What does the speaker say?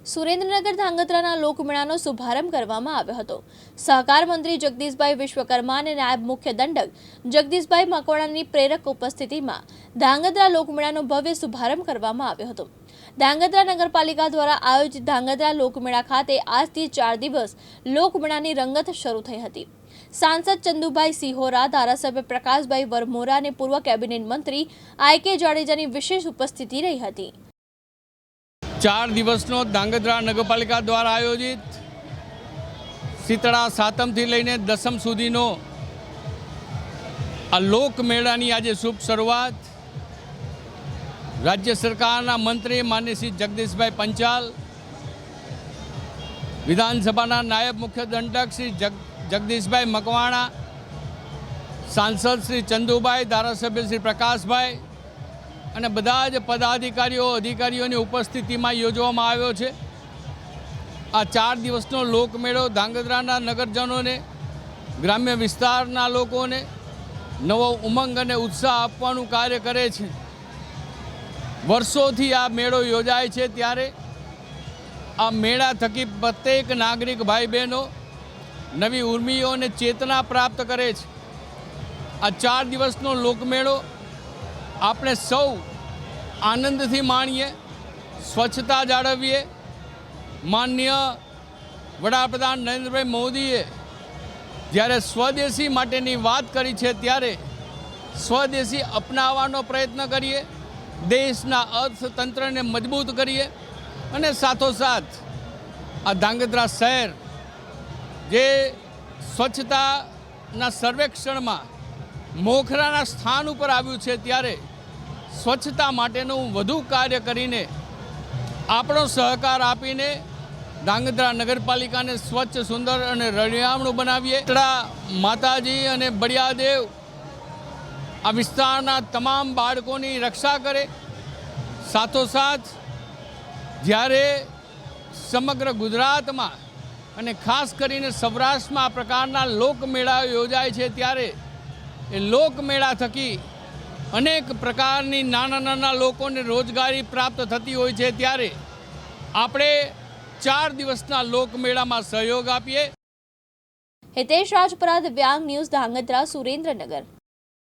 સુરેન્દ્રનગર ધાંગધ્રાના લોકમેળાનો શુભારંભ કરવામાં આવ્યો હતો। સહકાર મંત્રી જગદીશભાઈ વિશ્વકર્મા અને નાયબ મુખ્ય દંડક જગદીશભાઈ મકવાણાની પ્રેરક ઉપસ્થિતિમાં ધાંગધ્રા લોકમેળાનો ભવ્ય શુભારંભ કરવામાં આવ્યો હતો। ધાંગધ્રા નગરપાલિકા દ્વારા આયોજિત ધાંગધ્રા લોકમેળા ખાતે આજથી 4 દિવસ લોકમેળાની રંગત શરૂ થઈ હતી। सांसद चंदुभाई सिहोरा, धारासभ्य प्रकाशभाई वरमोरा અને પૂર્વ કેબિનેટ મંત્રી આઈ.કે. જાડેજાની વિશેષ ઉપસ્થિતિ રહી હતી। 4 દિવસનો ધાંગધ્રા નગરપાલિકા દ્વારા આયોજિત શીતળા સાતમથી લઈને દસમ સુધીનો આ લોકમેળાની આજે શુભ શરૂઆત રાજ્ય સરકારના મંત્રી માનનીય શ્રી જગદીશભાઈ પંચાલ, વિધાનસભાના નાયબ મુખ્ય દંડક શ્રી જગદીશભાઈ મકવાણા, સાંસદ શ્રી ચંદુભાઈ, ધારાસભ્ય શ્રી પ્રકાશભાઈ અને બધા જ પદાધિકારીઓ અધિકારીઓની ઉપસ્થિતિમાં યોજવામાં આવ્યો છે। આ 4 દિવસનો લોકમેળો ધાંગધ્રાના નગરજનોને, ગ્રામ્ય વિસ્તારના લોકોને નવો ઉમંગ અને ઉત્સાહ આપવાનું કાર્ય કરે છે। વર્ષોથી આ મેળો યોજાય છે, ત્યારે આ મેળા થકી પ્રત્યેક નાગરિક ભાઈ બહેનો નવી ઉર્મિઓ અને ચેતના પ્રાપ્ત કરે છે। આ 4 દિવસનો લોકમેળો આપણે સૌ આનંદથી માણીએ, સ્વચ્છતા જાળવીએ। માનનીય વડાપ્રધાન નરેન્દ્રભાઈ મોદીએ જ્યારે સ્વદેશી માટેની વાત કરી છે, ત્યારે સ્વદેશી અપનાવવાનો પ્રયત્ન કરીએ, દેશના અર્થતંત્રને મજબૂત કરીએ અને સાથોસાથ આ ધાંગધ્રા શહેર જે સ્વચ્છતાના સર્વેક્ષણમાં મોખરાના સ્થાન ઉપર આવ્યું છે, ત્યારે સ્વચ્છતા માટેનું વધુ કાર્ય કરીને આપણો સહકાર આપીને ધાંગધ્રા નગરપાલિકાને સ્વચ્છ, સુંદર અને રળિયામણું બનાવીએ। માતાજી અને બળિયાદેવ આ વિસ્તારના તમામ બાળકોની રક્ષા કરે। સાથોસાથ જ્યારે સમગ્ર ગુજરાતમાં અને ખાસ કરીને સૌરાષ્ટ્રમાં આ પ્રકારના લોકમેળા યોજાય છે, ત્યારે એ લોકમેળા થકી અનેક પ્રકારની નાના લોકોને રોજગારી પ્રાપ્ત થતી હોય છે। ત્યારે આપણે 4 દિવસના લોકમેળામાં સહયોગ આપીએ। હિતેશ રાજપરા, દિવ્યાંગ ન્યૂઝ, ધાંગધ્રા, સુરેન્દ્રનગર।